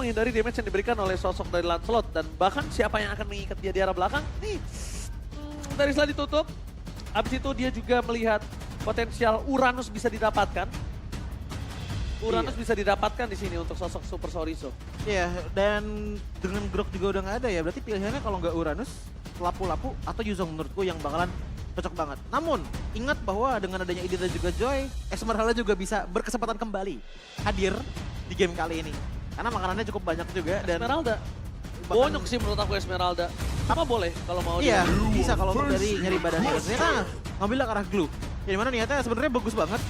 menghindari damage yang diberikan oleh sosok dari Lancelot. Dan bahkan siapa yang akan mengikat dia di arah belakang, nih dari setelah ditutup. Abis itu dia juga melihat potensial Uranus bisa didapatkan. Uranus bisa didapatkan di sini untuk sosok Super Sorizo. Iya, dan dengan Grok juga udah nggak ada ya, berarti pilihannya kalau nggak Uranus, Lapu-Lapu atau Yuzong menurutku yang bakalan cocok banget. Namun, ingat bahwa dengan adanya Ide dan juga Joy, Esmeralda juga bisa berkesempatan kembali hadir di game kali ini. Karena makanannya cukup banyak juga dan Esmeralda. Bonyok sih menurut aku Esmeralda. Apa boleh kalau mau iya, dia. bisa kalau untuk dari nyari badannya. Ternyata ngambilnya ke arah Glue. Ya dimana niatnya sebenarnya bagus banget.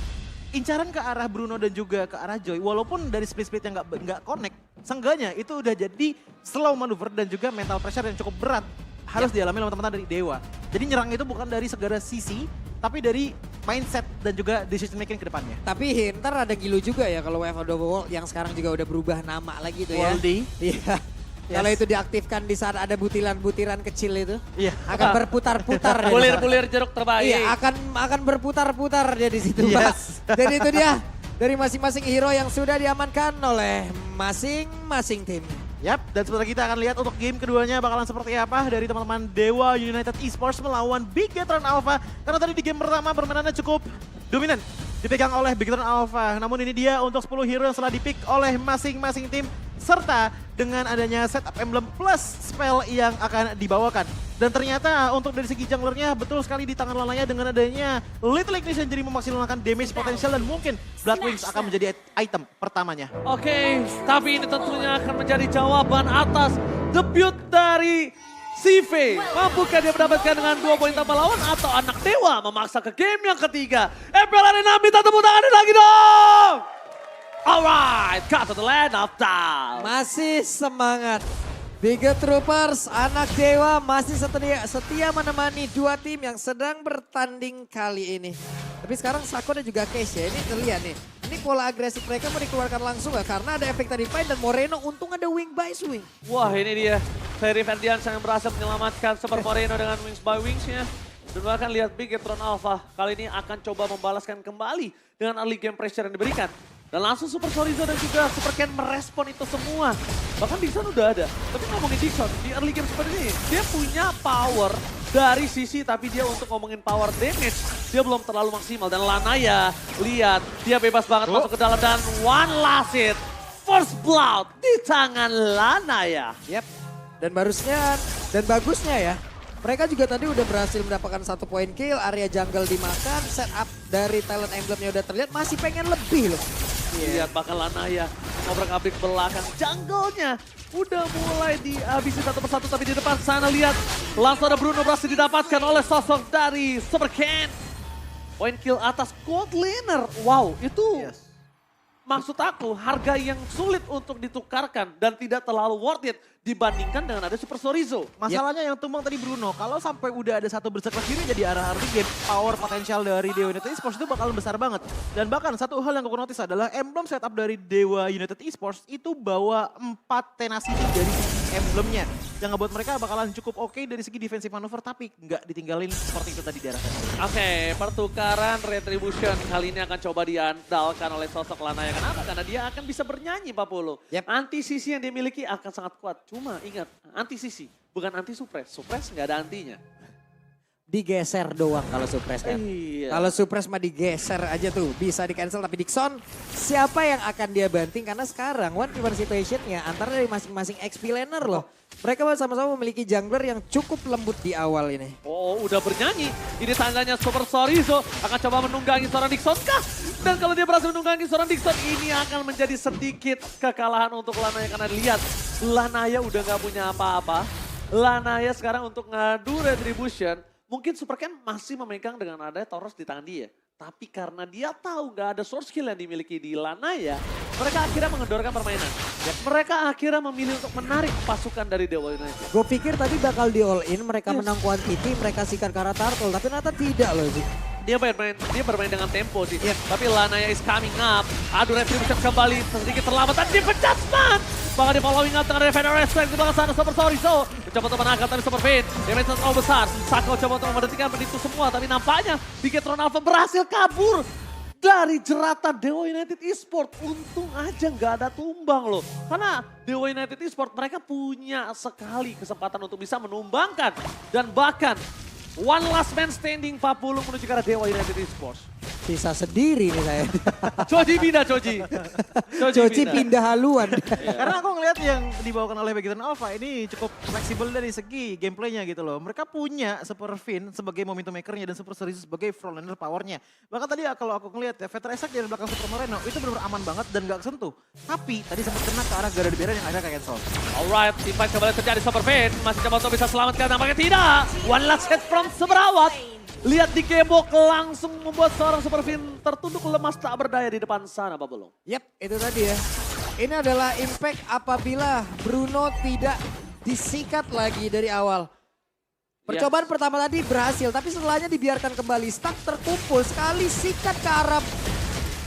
Incaran ke arah Bruno dan juga ke arah Joy, walaupun dari split-split yang nggak connect, seenggaknya itu udah jadi slow maneuver dan juga mental pressure yang cukup berat harus dialami oleh teman-teman dari Dewa. Jadi nyerang itu bukan dari segala sisi, tapi dari mindset dan juga decision making ke depannya. Tapi ntar ada Gilu juga ya kalau Wave of the World yang sekarang juga udah berubah nama lagi tuh ya. Waldi. Iya. Yes. Kalau itu diaktifkan di saat ada butiran-butiran kecil itu, Iya. akan berputar-putar. dia. Bulir-bulir jeruk terbaik. Iya, akan berputar-putar dia di situ, Yes. Pak. Jadi itu dia dari masing-masing hero yang sudah diamankan oleh masing-masing tim. Yap, dan sebentar kita akan lihat untuk game keduanya bakalan seperti apa dari teman-teman Dewa United Esports melawan Bigetron Alpha. Karena tadi di game pertama permainannya cukup dominan, dipegang oleh Bigetron Alpha. Namun ini dia untuk 10 hero yang telah dipick oleh masing-masing tim. Serta dengan adanya setup emblem plus spell yang akan dibawakan. Dan ternyata untuk dari segi junglernya betul sekali di tangan Lanaya dengan adanya Little Ignition jadi memaksimalkan damage potensial dan mungkin Blood Wings akan menjadi item pertamanya. Oke, tapi ini tentunya akan menjadi jawaban atas debut dari CV. Mampukah dia mendapatkan dengan 2 poin tanpa lawan atau anak Dewa memaksa ke game yang ketiga? FPL Arena minta tepuk tangannya lagi dong! Alright, cut to the land of down. Masih semangat. Biget Troopers, anak Dewa masih setia menemani dua tim yang sedang bertanding kali ini. Tapi sekarang Sako dan juga Case ya, ini terlihat nih. Ini pola agresif mereka mau dikeluarkan langsung gak? Karena ada efek tadi Divine dan Moreno untung ada Wing by Swing. Wah, ini dia. Ferry Ferdiansyah yang berhasil menyelamatkan Super Moreno dengan Wings by Wings-nya. Dan bahkan lihat Bigetron Alpha kali ini akan coba membalaskan kembali dengan early game pressure yang diberikan. Dan langsung Super Sorizo dan juga Super Ken merespon itu semua. Bahkan Dixon udah ada. Tapi ngomongin Dixon, di early game seperti ini, dia punya power dari sisi, tapi dia untuk ngomongin power damage, dia belum terlalu maksimal. Dan Lanaya, lihat, dia bebas banget masuk ke dalam dan one last hit. First blood di tangan Lanaya. Yap, dan bagusnya ya. Mereka juga tadi udah berhasil mendapatkan 1 poin kill, area jungle dimakan, setup dari talent emblemnya udah terlihat, masih pengen lebih loh. Lihat bakal Lanaya ngobrak-abrik belakang jungle-nya. Udah mulai dihabisi satu persatu, tapi di depan sana lihat langsung ada Bruno berhasil didapatkan oleh sosok dari Super Ken. Poin kill atas Gold Laner. Wow, itu maksud aku harga yang sulit untuk ditukarkan dan tidak terlalu worth it dibandingkan dengan ada Super Sorizo. Masalahnya yang tumbang tadi Bruno, kalau sampai udah ada satu berserk kiri jadi arah early game, power potensial dari Dewa United Esports itu bakalan besar banget. Dan bahkan satu hal yang aku notice adalah emblem setup dari Dewa United Esports itu bawa 4 tenacity dari segi emblemnya. Yang ngebuat mereka bakalan cukup oke dari segi defensive manuver, tapi nggak ditinggalin seperti itu tadi di arah sana. Oke, pertukaran Retribution kali ini akan coba diandalkan oleh sosok Lanaya. Kenapa? Karena dia akan bisa bernyanyi Pak Polo. Yep. Anti sisi yang dia miliki akan sangat kuat. Cuma ingat, anti sisi bukan anti suppress. Suppress nggak ada antinya. Digeser doang kalau Suppress kan. Iya. Kalau Suppress mah digeser aja tuh, bisa di cancel. Tapi Dixon, siapa yang akan dia banting? Karena sekarang one v one situationnya antara dari masing-masing XP laner loh. Mereka sama-sama memiliki jungler yang cukup lembut di awal ini. Oh, udah bernyanyi. Ini tandanya Super Sorizo akan coba menunggangi seorang Dixon kah? Dan kalau dia berhasil menunggangi seorang Dixon, ini akan menjadi sedikit kekalahan untuk Lanaya. Karena lihat, Lanaya udah gak punya apa-apa. Lanaya sekarang untuk ngadu Retribution, mungkin Super Ken masih memegang dengan adanya Tauros di tangan dia. Tapi karena dia tahu gak ada source skill yang dimiliki di Lanaya, mereka akhirnya mengendorkan permainan. Mereka akhirnya memilih untuk menarik pasukan dari Dewa United. Gue pikir tadi bakal di all in, mereka menang quantity, mereka sikat ke arah turtle. Tapi ternyata tidak loh sih. Dia bermain dengan tempo sih. Tapi Lanaya is coming up. Aduh, Retribution kembali sedikit terlambat dan dipecat man. Bahkan di following up dengan Revenant Respect di belakang sana Super Sorizo. Mencoba untuk menangkap tadi Super Finn. Damage terlalu besar. Sako coba untuk memberhentikan itu semua. Tapi nampaknya Bigetron Alpha berhasil kabur dari jeratan Dewa United Esports. Untung aja nggak ada tumbang loh. Karena Dewa United Esports mereka punya sekali kesempatan untuk bisa menumbangkan. Dan bahkan one last man standing Papulung menuju ke arah Dewa United Esports. Bisa sendiri nih saya. Coji pindah, Coji. Coci pindah haluan. Karena aku ngelihat yang dibawakan oleh Begitan Alpha ini cukup fleksibel dari segi gameplaynya gitu loh. Mereka punya Super Fin sebagai momentum makernya dan Super Series sebagai frontliner powernya. Bahkan tadi kalau aku ngelihat ya, Veteran Isaac dari belakang Super Moreno itu benar-benar aman banget dan gak kesentuh. Tapi tadi sempat kena ke arah Gara de Beren yang ada kayak cancel. Alright, teamfight kembali terjadi Super Fin. Masih coba untuk bisa selamatkan, nampaknya tidak. One last hit from Semerawat. Lihat di Kebok langsung membuat seorang Super Fin tertunduk lemas tak berdaya di depan sana, Pak Belum. Yap, itu tadi ya. Ini adalah impact apabila Bruno tidak disikat lagi dari awal. Percobaan pertama tadi berhasil, tapi setelahnya dibiarkan kembali. Stuck terkumpul sekali sikat ke arah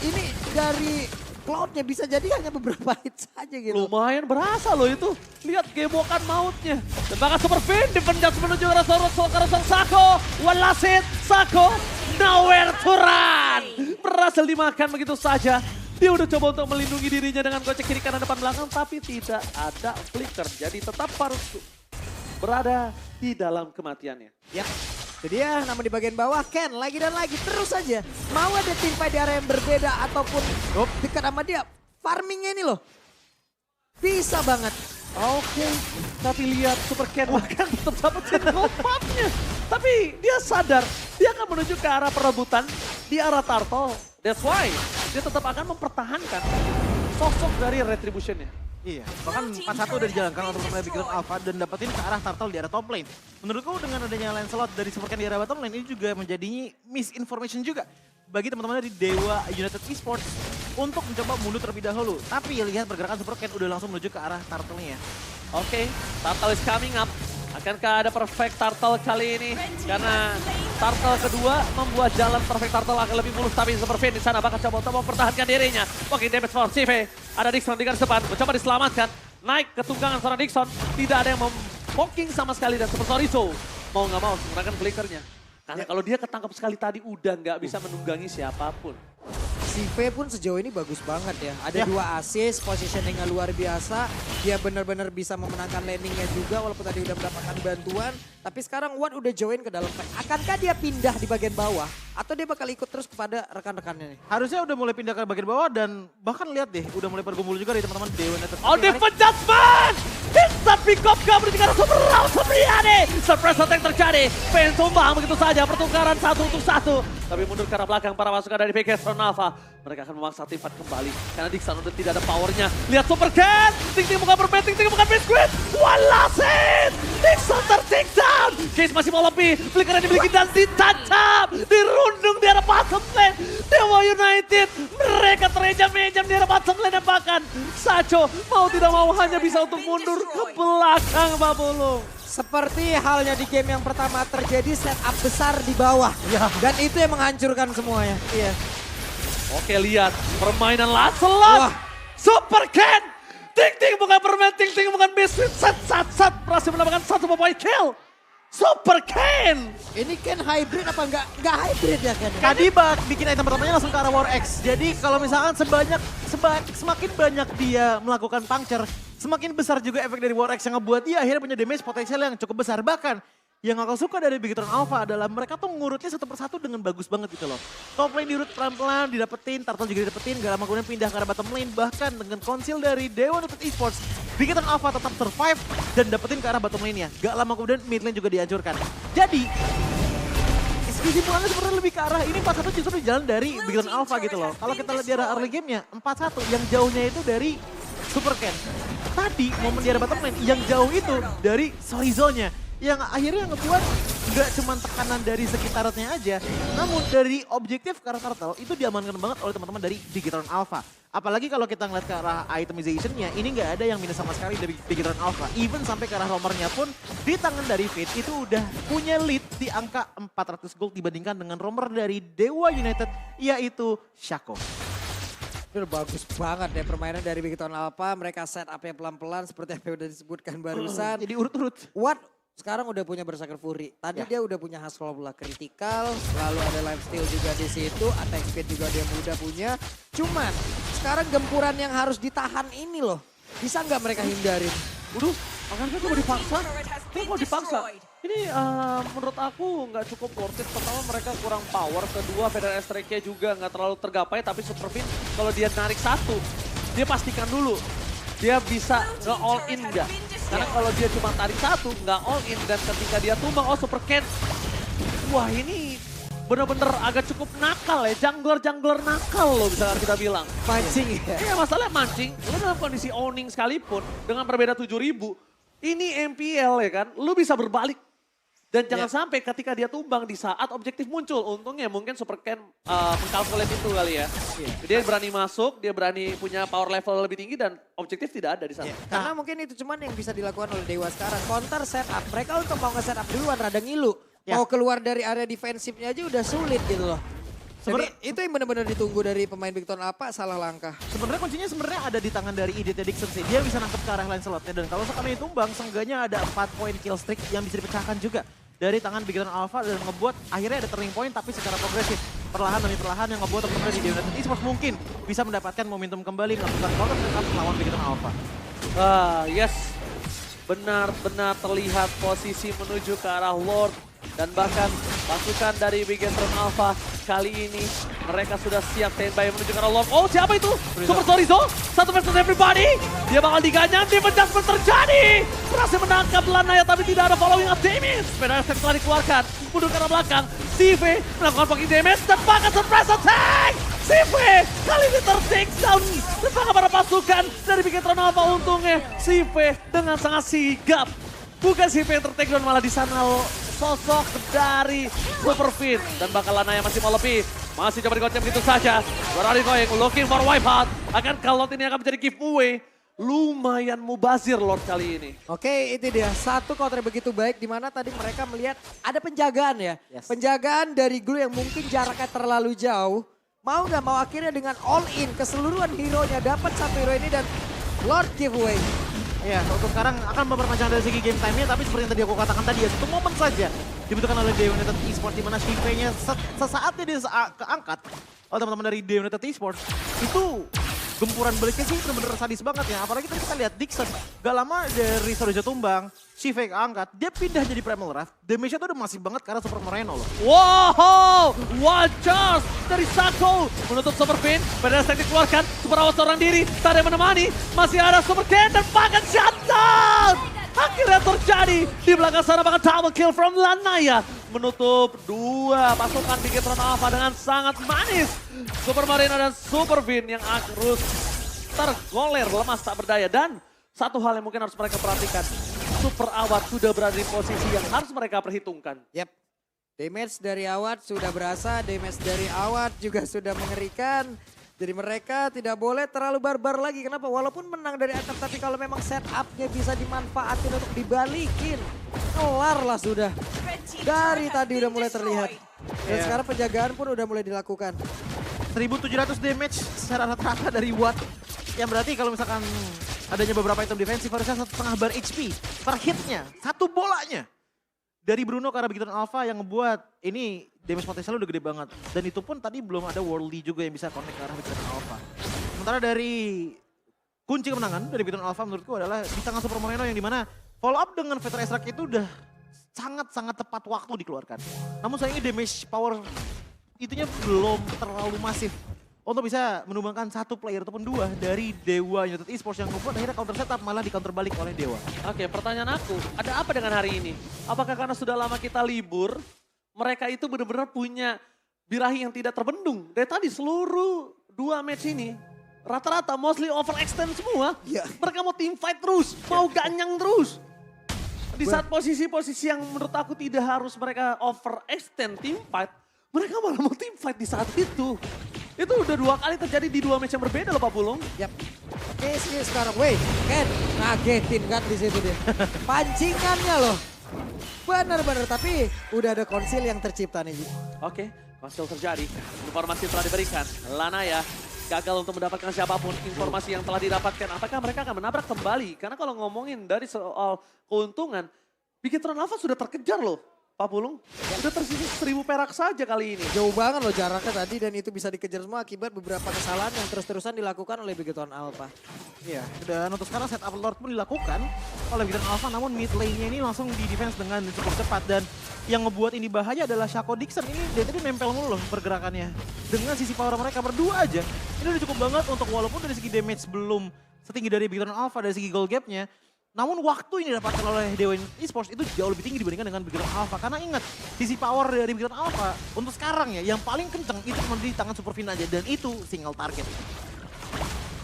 ini dari Cloud-nya bisa jadi hanya beberapa hit saja gitu. Lumayan berasa loh itu. Lihat gemokan mautnya. Dan bahkan Super Fin dipenjat menuju ke arah seorang Sako. One last hit, Sako nowhere to run. Berhasil dimakan begitu saja. Dia udah coba untuk melindungi dirinya dengan gocek kiri kanan depan belakang. Tapi tidak ada flicker. Jadi tetap harus berada di dalam kematiannya. Ya, itu dia. Namun di bagian bawah Ken lagi dan lagi terus saja. Mau ada timpai di area yang berbeda ataupun dekat sama dia. Farmingnya ini loh. Bisa banget. Oke, tapi lihat Super Ken bahkan tetap dapetin gold-nya. Tapi dia sadar, dia akan menuju ke arah perebutan di arah Turtle. That's why dia tetap akan mempertahankan sosok dari Retribution-nya. Iya, bahkan 4-1 udah dijalankan untuk memulai Begitan Alpha dan dapetin ke arah Turtle di arah top lane. Menurutku dengan adanya Lancelot dari Super Ken di arah bottom lane ini juga menjadi misinformation juga bagi teman-teman dari Dewa United Esports untuk mencoba mundur terlebih dahulu. Tapi lihat pergerakan Super Ken udah langsung menuju ke arah Turtle-nya. Oke, Turtle is coming up. Akankah ada perfect Turtle kali ini? Karena Turtle kedua membuat jalan perfect Turtle akan lebih mulus. Tapi Super Fin di sana bakal coba untuk mempertahankan dirinya. Oke, damage for CV. Ada Dixon di garis depan, mencoba diselamatkan. Naik ke tunggangan seorang Dixon. Tidak ada yang mempoking sama sekali dan Super Sorizo mau nggak mau menggunakan flickernya. Karena kalau dia ketangkap sekali tadi udah nggak bisa menunggangi siapapun. Si V pun sejauh ini bagus banget ya. Ada 2 assist, positioningnya luar biasa. Dia benar-benar bisa memenangkan landingnya juga walaupun tadi udah mendapatkan bantuan. Tapi sekarang Wan udah join ke dalam fight. Akankah dia pindah di bagian bawah? Atau dia bakal ikut terus kepada rekan-rekannya nih? Harusnya udah mulai pindah ke bagian bawah dan bahkan lihat deh udah mulai bergumul juga dari teman-teman Dewa United. Oh, defense judgment! Instant pick up gak menuju ke arah Super Round Supriyadi. Surprise attack terjadi. Pen tumbang begitu saja. Pertukaran 1 untuk 1. Tapi mundur ke arah belakang para pasukan dari Begitan Alpha. Mereka akan memaksa tim fight kembali. Karena Dixon udah tidak ada powernya. Lihat Super Ken. Ting-ting bukan berbet, ting-ting bukan biskuit. One last hit. Dixon ter-take down. Case masih mau lebih. Flickernya dimiliki dan ditancap. Dirundung di arah bottom lane. Dewa United. Mereka terejam-ejam di arah bottom lane. Bahkan Sacho mau tidak mau hanya bisa untuk mundur ke belakang Pak Bulung. Seperti halnya di game yang pertama terjadi setup besar di bawah. Ya. Dan itu yang menghancurkan semuanya. Iya. Oke, lihat permainan Lancelot. Wah. Super Ken. Ting-ting bukan permen, ting-ting bukan biskuit. Sat berhasil mendapatkan 1 point kill. Super Ken. Ini Ken hybrid apa enggak hybrid ya Ken? Tadi bikin item pertamanya langsung ke arah War X. Jadi kalau misalkan semakin banyak dia melakukan puncture, semakin besar juga efek dari War X yang ngebuat dia akhirnya punya damage potensial yang cukup besar. Bahkan yang aku suka dari Begitan Alpha adalah mereka tuh ngurutnya satu persatu dengan bagus banget gitu loh. Top lane diurut pelan-pelan, didapetin, Turtle juga didapetin, gak lama kemudian pindah ke arah bottom lane. Bahkan dengan konsil dari Dewa United Esports, Begitan Alpha tetap survive dan dapetin ke arah bottom lane-nya. Gak lama kemudian mid lane juga dihancurkan. Jadi, kesimpulannya sebenarnya lebih ke arah ini 4-1 justru jalan dari Begitan Alpha gitu loh. Kalau kita lihat di arah early game-nya, 4-1 yang jauhnya itu dari Super Ken. Tadi momen di arah bottom lane, yang jauh itu dari Sorizo-nya. Yang akhirnya ngebuat gak cuma tekanan dari sekitarnya aja, namun dari objektif ke arah Turtle itu diamankan banget oleh teman-teman dari Begitan Alpha. Apalagi kalau kita ngeliat ke arah itemization-nya, ini gak ada yang minus sama sekali dari Begitan Alpha. Even sampai ke arah romernya pun di tangan dari Fate itu udah punya lead di angka 400 gold dibandingkan dengan romer dari Dewa United, yaitu Shaco. Bagus banget ya permainan dari Begitan Alpha. Mereka set up-nya pelan-pelan seperti yang udah disebutkan barusan. Jadi urut-urut. What Sekarang udah punya Berserker Fury. Tadi Ya. dia udah punya Hustle Critical, lalu ada Lifesteal juga di situ, attack speed juga dia udah punya. Cuman sekarang gempuran yang harus ditahan ini loh. Bisa nggak mereka hindarin? Waduh, akankah mau dipaksa? Ini mau dipaksa. Ini menurut aku nggak cukup worth it. Pertama mereka kurang power, kedua Federal Strike-nya juga nggak terlalu tergapai. Tapi Superfin kalau dia narik satu, dia pastikan dulu dia bisa nge-all in nggak. Karena kalau dia cuma tarik satu, nggak all in. Dan ketika dia tumbang, oh Super Cat. Wah ini bener-bener agak cukup nakal ya. Jungler-jungler nakal loh bisa kita bilang. Mancing ya. Iya masalahnya mancing, lu dalam kondisi owning sekalipun dengan berbeda 7.000, ini MPL ya kan, lu bisa berbalik. Dan jangan sampai ketika dia tumbang di saat objektif muncul. Untungnya mungkin Super Ken mengkalkulasi itu kali ya. Dia berani masuk, dia berani punya power level lebih tinggi dan objektif tidak ada di sana. Karena mungkin itu cuman yang bisa dilakukan oleh Dewa sekarang. Counter setup, mereka untuk mau nge-setup duluan rada ngilu. Ya. Mau keluar dari area defensifnya aja udah sulit gitu loh. Jadi itu yang benar-benar ditunggu dari pemain Big Tone apa salah langkah. Sebenarnya kuncinya ada di tangan dari Idiot Dixon sih. Dia bisa nangkep ke arah Lancelotnya dan kalau sekali tumbang, seenggaknya ada 4 poin kill streak yang bisa dipecahkan juga dari tangan Big Tone Alpha dan ngebuat akhirnya ada turning point tapi secara progresif. Perlahan demi perlahan yang ngebuat teman-teman di United Esports mungkin bisa mendapatkan momentum kembali melakukan counter setup melawan Big Tone Alpha. Yes, benar-benar terlihat posisi menuju ke arah Lord. Dan bahkan pasukan dari Bigetron Alpha kali ini mereka sudah siap standby menuju ke arah Lord. Oh siapa itu? Super Chorizo, satu versus everybody. Dia bakal diganyang, tim adjustment terjadi. Berhasil menangkap Lanaya tapi tidak ada following up damage. Sepeda step telah dikeluarkan, mundur ke arah belakang. CV melakukan blocking damage dan bahkan surprise attack. CV kali ini ter-take down. Dan bahkan para pasukan dari Bigetron Alpha untungnya CV dengan sangat sigap. Bukan CV yang ter-take down malah di sana sosok dari Superfin. Dan bakal Lanaya masih mau lebih. Masih coba dikocok begitu saja. Berani going, looking for wipeout. Akankah Lord ini akan menjadi giveaway? Lumayan mubazir Lord kali ini. Oke, itu dia. Satu counter begitu baik di mana tadi mereka melihat ada penjagaan ya. Yes. Penjagaan dari Glue yang mungkin jaraknya terlalu jauh. Mau nggak mau akhirnya dengan all in keseluruhan hero-nya dapat satu hero ini dan Lord giveaway. Ya, untuk sekarang akan memperpanjang dari segi game time-nya, tapi seperti yang tadi aku katakan tadi ya, satu momen saja dibutuhkan oleh The United Esports, di mana Shive-nya sesaatnya dia keangkat oleh teman-teman dari The United Esports. Itu gempuran baliknya sih bener-bener sadis banget ya, apalagi tadi kita lihat Dixon, gak lama dari Sorjo tumbang, Shive keangkat, dia pindah jadi Primal Wrath, damage-nya tuh udah masif banget karena Super Moreno loh. Wow, one charge dari Sako menutup Superfin. Pada saat dikeluarkan, Super Awas seorang diri, tak ada yang menemani. Masih ada Super Ken dan bahkan shutdown. Akhirnya terjadi di belakang sana bahkan double kill from Lanaya. Menutup dua pasukan Bigetron Alpha dengan sangat manis. Super Marina dan Superfin yang harus tergoler lemas tak berdaya. Dan satu hal yang mungkin harus mereka perhatikan. Super Awat sudah berada di posisi yang harus mereka perhitungkan. Yap. Damage dari Awat sudah berasa, damage dari Awat juga sudah mengerikan. Jadi mereka tidak boleh terlalu barbar lagi. Kenapa? Walaupun menang dari atas, tapi kalau memang setupnya bisa dimanfaatin untuk dibalikin. Kelar lah sudah. Dari tadi udah mulai terlihat. Dan sekarang penjagaan pun udah mulai dilakukan. 1700 damage secara rata-rata dari Watt. Yang berarti kalau misalkan adanya beberapa item defensif harusnya 1,5 bar HP per hitnya, satu bolanya. Dari Bruno ke arah Bigetron Alpha yang ngebuat ini damage potensialnya udah gede banget. Dan itu pun tadi belum ada Worldly juga yang bisa connect ke arah Bigetron Alpha. Sementara dari kunci kemenangan dari Bigetron Alpha menurutku adalah di tangan Super Moreno yang dimana follow up dengan Veteran Extract itu udah sangat-sangat tepat waktu dikeluarkan. Namun sayangnya damage power itunya belum terlalu masif untuk bisa menumbangkan satu player ataupun dua dari Dewa United Esports yang membuat akhirnya counter setup malah di counter balik oleh Dewa. Oke, pertanyaan aku, ada apa dengan hari ini? Apakah karena sudah lama kita libur, mereka itu benar-benar punya birahi yang tidak terbendung? Dari tadi seluruh dua match ini, rata-rata mostly overextend semua. Iya. Mereka mau team fight terus, mau ganyang terus. Di saat posisi-posisi yang menurut aku tidak harus mereka overextend team fight, mereka malah mau team fight di saat itu. Itu udah dua kali terjadi di dua match yang berbeda loh Pak Pulung. Yap. Oke sih sekarang, wait, Ken ngagetin kan di situ dia. Pancingannya loh. Benar-benar, tapi udah ada konsil yang tercipta nih. Oke, konsil terjadi. Informasi telah diberikan. Lanaya gagal untuk mendapatkan siapapun. Informasi yang telah didapatkan, apakah mereka akan menabrak kembali? Karena kalau ngomongin dari soal keuntungan, Bigetron Alpha sudah terkejar loh, Pak Pulung. Sudah tersisa 1000 perak saja kali ini. Jauh banget loh jaraknya tadi dan itu bisa dikejar semua akibat beberapa kesalahan yang terus-terusan dilakukan oleh Bigetron Alpha. Iya, dan untuk sekarang setup Lord pun dilakukan oleh Bigetron Alpha, namun mid lane-nya ini langsung di defense dengan cukup cepat. Dan yang ngebuat ini bahaya adalah Shaco Dixon ini dari tadi nempel mulu loh pergerakannya. Dengan sisi power mereka berdua aja, ini udah cukup banget untuk walaupun dari segi damage belum setinggi dari Bigetron Alpha dari segi goal gap-nya. Namun waktu ini didapatkan oleh Dewa Esports itu jauh lebih tinggi dibandingkan dengan Bigetron Alpha. Karena ingat, sisi power dari Bigetron Alpha untuk sekarang ya, yang paling kenceng itu cuma di tangan Superfin aja. Dan itu single target.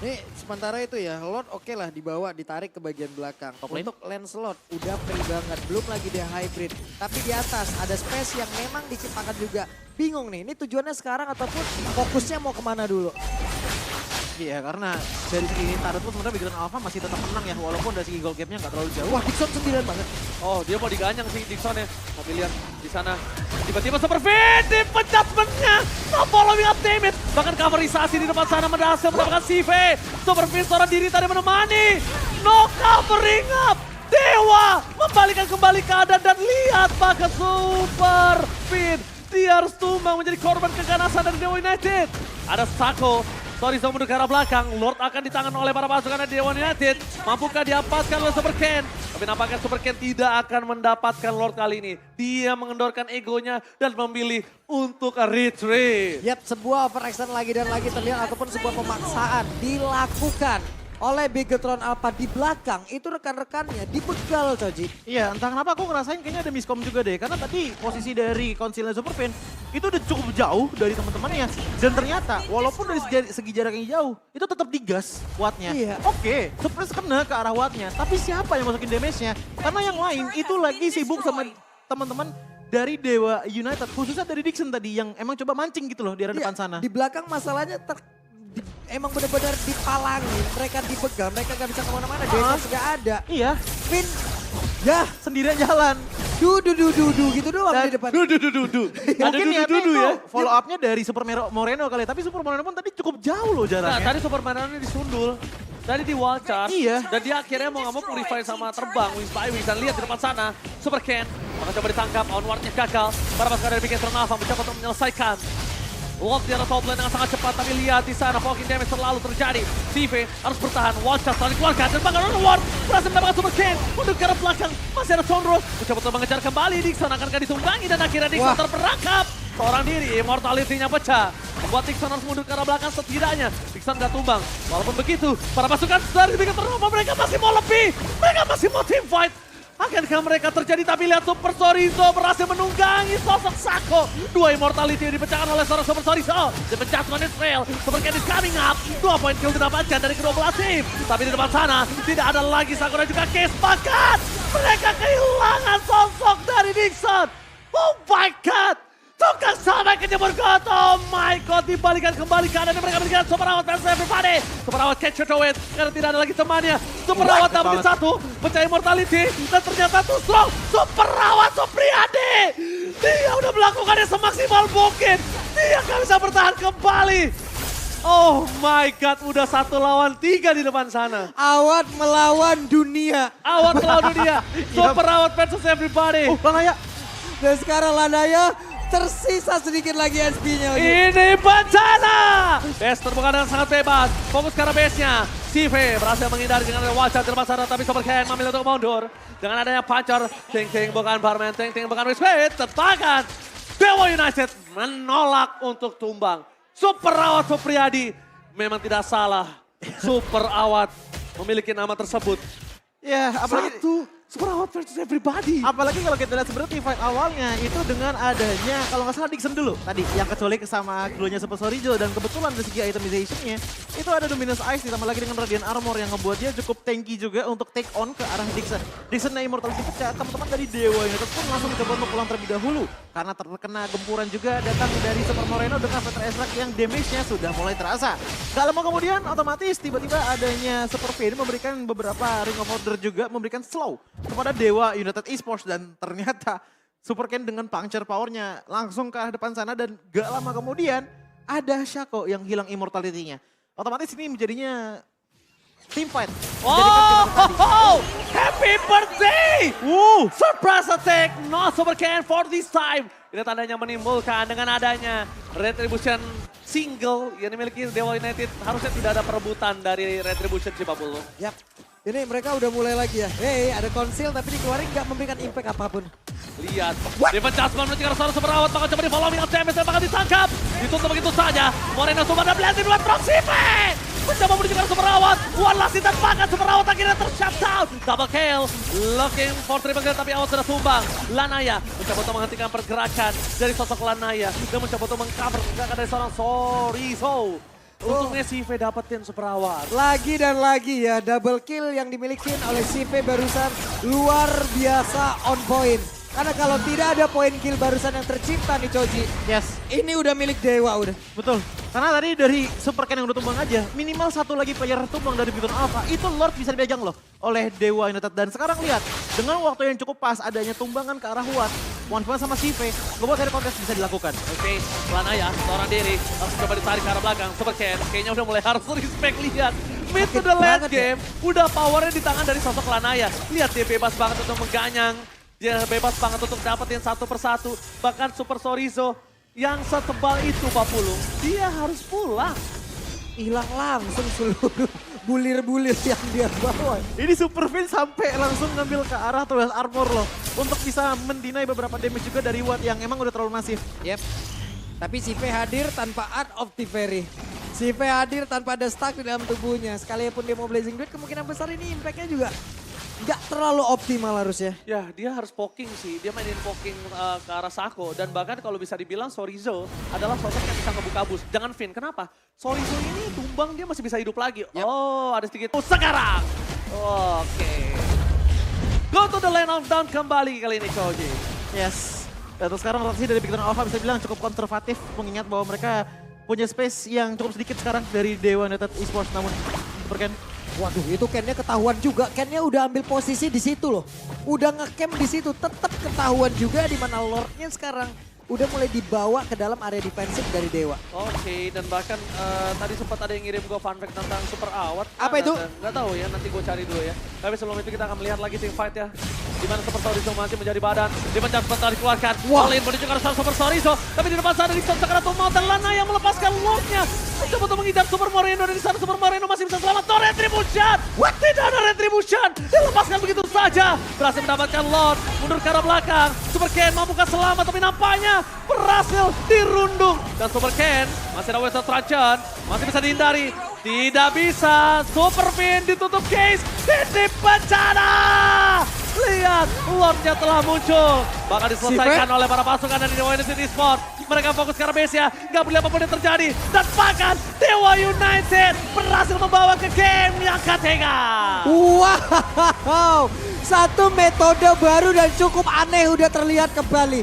Nih sementara itu ya, Lord oke lah dibawa, ditarik ke bagian belakang. Top lane. Untuk Lancelot udah free banget, belum lagi dia hybrid. Tapi di atas ada space yang memang diciptakan juga. Bingung nih, ini tujuannya sekarang ataupun fokusnya mau kemana dulu? Iya, karena dari segi target pun sebenarnya Bigetron Alpha masih tetap menang ya. Walaupun dari segi goal gap-nya nggak terlalu jauh. Wah Dixon 9 banget. Oh, dia mau diganyang sih Dixon ya. Tapi lihat di sana. Tiba-tiba Superfin dipecat mennya. No following up damage. Bahkan coverisasi di depan sana berhasil mendapatkan CV. Superfin seorang diri tadi menemani. No covering up. Dewa membalikan kembali keadaan dan lihat bahkan Superfin. Dia harus tumbang menjadi korban keganasan dari Dewa United. Ada Shaco. Sorizo menuju ke arah belakang, Lord akan ditangan oleh para pasukan Dewa United. Mampukah diapaskan oleh Superken? Tapi nampaknya Superken tidak akan mendapatkan Lord kali ini. Dia mengendorkan egonya dan memilih untuk retreat. Yap, sebuah overaction lagi dan lagi terlihat ataupun sebuah pemaksaan dilakukan oleh Bigetron Alpha di belakang. Itu rekan-rekannya dibegal, Coji. Iya, entah kenapa aku ngerasain kayaknya ada miskom juga deh. Karena tadi posisi dari konsilnya Superfin itu udah cukup jauh dari teman-temannya. Dan ternyata walaupun dari segi jarak yang jauh, itu tetap digas wattnya. Iya. Oke, surprise kena ke arah wattnya. Tapi siapa yang masukin damage-nya? Karena yang lain itu lagi sibuk sama teman-teman dari Dewa United. Khususnya dari Dixon tadi yang emang coba mancing gitu loh di arah depan sana. Di belakang masalahnya emang benar-benar dipalangi, mereka dipegang, mereka gak bisa kemana-mana, Dexos gak ada. Iya, Finn, ya sendirian jalan. du gitu doang di depan. Mungkin ya follow up-nya dari Super Moreno kali ya. Tapi Super Moreno pun tadi cukup jauh loh Nah, jaraknya. tadi Super Moreno disundul. Tadi di wall charge. Iya. Dan dia akhirnya mau nggak mau purify sama terbang. Wings by Wings. Dan lihat di depan sana. Superken. Maka coba ditangkap. Onward-nya gagal. Para pasukan dari Bigetron Alpha mencoba untuk menyelesaikan. Lord di arah top lane dengan sangat cepat. Tapi lihat di sana. Poking damage selalu terjadi. CV harus bertahan. Wall charge telah dikeluarkan. Dan bahkan Onward berhasil mendapatkan Superken. Untuk ke arah belakang. Masih ada Soundrose. Mencoba untuk mengejar kembali. Dixon akankah ditunggangi. Dan akhirnya Dixon terperangkap. Seorang diri, immortality-nya pecah. Membuat Dixon harus mundur ke arah belakang setidaknya. Dixon gak tumbang. Walaupun begitu, para pasukan dari Bigetron Alpha mereka masih mau lebih. Mereka masih mau team fight. Akankah mereka terjadi? Tapi lihat Super Sorizo berhasil menunggangi sosok Shaco. Dua immortality yang dipecahkan oleh seorang Super Sorizo. Dipecah on Israel. Super Cat is coming up. 2 poin kill didapatkan dari kedua belah tim. Tapi di depan sana tidak ada lagi Shaco dan juga Case. Bahkan mereka kehilangan sosok dari Dixon. Oh my God. Tukang sampai kejebur got. Oh my God, dibalikan kembali keadaan mereka berikan Super Rawat versus everybody. Super Rawat catch it away karena tidak ada lagi temannya. Super Rawat dapat satu, pecah immortality dan ternyata too strong. Super Rawat Supriyadi. Dia udah melakukannya semaksimal mungkin. Dia gak bisa bertahan kembali. Oh my God, udah 1 lawan 3 di depan sana. Awat melawan dunia. Awat melawan dunia. Super Rawat versus everybody. Lanaya. Dan sekarang Lanaya tersisa sedikit lagi SP-nya. Ini bencana! Best terbuka dengan sangat bebas. Fokus ke arah base-nya. CV berhasil menghindari dengan wajah di depan sana. Tapi Superken memilih untuk mundur. Dengan adanya pacar. Ting-ting bukan Barman. Ting-ting bukan Wiswit. Tetakan Dewa United menolak untuk tumbang. Super Awat Supriyadi memang tidak salah. Super Awat memiliki nama tersebut. Ya, apalagi Super Awat versus everybody. Apalagi kalau kita lihat sebenarnya fight awalnya itu dengan adanya kalau nggak salah Dixon dulu tadi yang kecuali sama dulunya Super Sorizo dan kebetulan dari segi itemization-nya itu ada Dominus Ice ditambah lagi dengan Radiant Armor yang ngebuat dia cukup tanky juga untuk take on ke arah Dixon. Dixon-nya Immortality pecah, teman-teman dari Dewa United pun langsung mencoba untuk pulang terlebih dahulu karena terkena gempuran juga datang dari Super Moreno dengan Veteran Extract yang damage-nya sudah mulai terasa. Gak lama kemudian otomatis tiba-tiba adanya Super Fade memberikan beberapa Ring of Order juga memberikan slow kepada Dewa United Esports dan ternyata Superken dengan puncture powernya langsung ke arah depan sana dan gak lama kemudian ada Shaco yang hilang immortality-nya. Otomatis ini menjadinya team fight. Oh, happy birthday! Surprise attack, no super can for this time. Ini tandanya menimbulkan dengan adanya Retribution single yang dimiliki Dewa United. Harusnya tidak ada perebutan dari Retribution Cipapulu. Yap. Ini mereka udah mulai lagi ya. Hey, ada konsil tapi dikeluarin nggak memberikan impact apapun. Lihat, Devon Jasmine menuju ke arah seorang semerawat, bakal coba di follow dengan CMS dan bakal ditangkap. Ditutup begitu saja, Moreno Sumber dan Blending buat Proxife. Mencoba menuju ke arah semerawat, One Last dan bahkan semerawat akhirnya ter-shutdown. Double kill, looking for triple kill tapi awal sudah tumbang. Lanaya mencoba untuk menghentikan pergerakan dari sosok Lanaya dan mencoba untuk meng-cover pergerakan dari seorang Sorizo. Untungnya Sive dapetin semerawat. Lagi dan lagi ya, double kill yang dimiliki oleh Sive barusan luar biasa on point. Karena kalau tidak ada poin kill barusan yang tercipta nih Choji, Yes, ini udah milik Dewa udah. betul. Karena tadi dari Super Ken yang udah tumbang aja, minimal satu lagi player tumbang dari Big Alpha, itu Lord bisa dipegang loh oleh Dewa United. Dan sekarang lihat, dengan waktu yang cukup pas adanya tumbangan ke arah Watt, one-one sama Sive, global carry contest bisa dilakukan. Oke, Lanaya seorang diri langsung coba ditarik ke arah belakang. Super Ken kayaknya udah mulai harus respect, lihat. Mid to the late game, udah powernya di tangan dari sosok Lanaya. Lihat dia bebas banget untuk mengganyang. Dia bebas banget untuk dapetin satu persatu. Bahkan Super Sorizo yang setebal itu Pak Pulung, dia harus pulang. Hilang langsung seluruh bulir-bulir yang dia bawa. Ini Super Fin sampai langsung ngambil ke arah 12 armor loh. Untuk bisa mendinai beberapa damage juga dari Watt yang emang udah terlalu masif. Yep. Tapi Sive hadir tanpa Art of Tiferi. Sive hadir tanpa ada stack di dalam tubuhnya. Sekalipun dia mau Blazing Blade, kemungkinan besar ini impactnya juga nggak terlalu optimal harusnya. Ya, dia harus poking sih. Dia mainin poking ke arah Sako. Dan bahkan kalau bisa dibilang Sorizo adalah sosok yang bisa ngebuka bus. Jangan Finn, kenapa? Sorizo ini tumbang dia masih bisa hidup lagi. Yep. Oh, ada sedikit. Oh, sekarang! Oke. Go to the lane of down kembali kali ini Choji. Yes. Dan sekarang rotasi dari Big Alpha bisa bilang cukup konservatif. Mengingat bahwa mereka punya space yang cukup sedikit sekarang dari Dewa United Esports. Namun Super Ken, Waduh, itu Ken-nya ketahuan juga. Ken-nya udah ambil posisi di situ loh. Udah nge-camp di situ. Tetap ketahuan juga di mana Lord-nya sekarang udah mulai dibawa ke dalam area defensif dari Dewa. Oke, dan bahkan tadi sempat ada yang ngirim gue fun fact tentang Super Awat. Apa itu? Nggak tahu ya, nanti gue cari dulu ya. Tapi sebelum itu kita akan melihat lagi team fight ya. Di mana Super Sorizo masih menjadi badan. Dipencet sebentar dikeluarkan. Wah. Olin menuju ke arah Super Sorizo. Tapi di depan sana di sekarang Tumal dan Lana yang melepaskan Lordnya. Mencoba untuk menghindar Super Moreno. Dan di sana Super Moreno masih bisa selamat. No Retribution! What? Tidak ada Retribution! Dilepaskan begitu saja. Berhasil mendapatkan Lord. Mundur ke arah belakang. Super Ken mampukah selamat. Tapi nampaknya berhasil dirundung. Dan Super Ken masih ada Wesel Trajan. Masih bisa dihindari. Tidak bisa. Super Fin ditutup case. Titik bencana. Lihat, Lordnya telah muncul. Bakal diselesaikan oleh para pasukan dari Dewa United Esports. Mereka fokus ke arah base ya. Nggak peduli apapun yang terjadi. Dan bahkan Dewa United berhasil membawa ke game yang ketiga. Wow, satu metode baru dan cukup aneh udah terlihat kembali.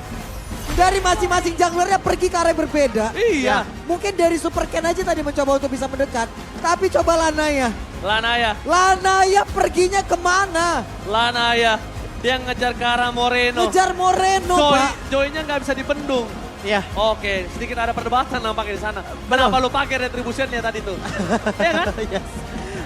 Dari masing-masing junglernya pergi ke arah berbeda. Iya. Mungkin dari Super Ken aja tadi mencoba untuk bisa mendekat. Tapi coba Lanaya. Lanaya, Lanaya perginya kemana? Lanaya. Dia ngejar ke arah Moreno. Ngejar Moreno, Pak. Joy-nya nggak bisa dibendung. ya. Oke, sedikit ada perdebatan nampaknya di sana. Kenapa lu pakai retribution-nya tadi tuh? Iya kan? Yes.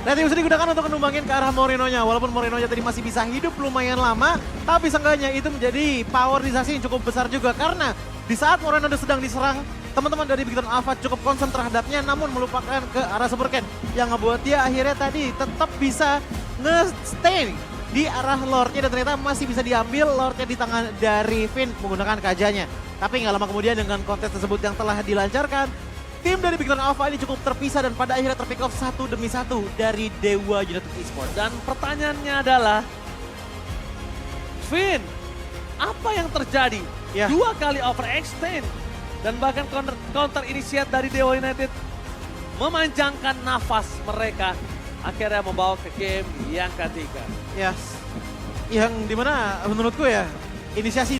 Retribution digunakan untuk menumbangin ke arah Morenonya. Walaupun Morenonya tadi masih bisa hidup lumayan lama, tapi seenggaknya itu menjadi powerisasi yang cukup besar juga. Karena di saat Moreno sedang diserang, teman-teman dari Big Alpha cukup konsen terhadapnya, namun melupakan ke arah Super Ken. Yang ngebuat dia akhirnya tadi tetap bisa nge-stay di arah Lordnya dan ternyata masih bisa diambil Lordnya di tangan dari Finn menggunakan kajanya. Tapi nggak lama kemudian dengan kontes tersebut yang telah dilancarkan, tim dari Big Alpha ini cukup terpisah dan pada akhirnya terpick off satu demi satu dari Dewa United Esports. Dan pertanyaannya adalah, Finn, apa yang terjadi? Ya. 2 kali overextend dan bahkan counter initiate dari Dewa United memanjangkan nafas mereka, akhirnya membawa ke game yang ketiga. Yes. Yang dimana menurutku ya, inisiasi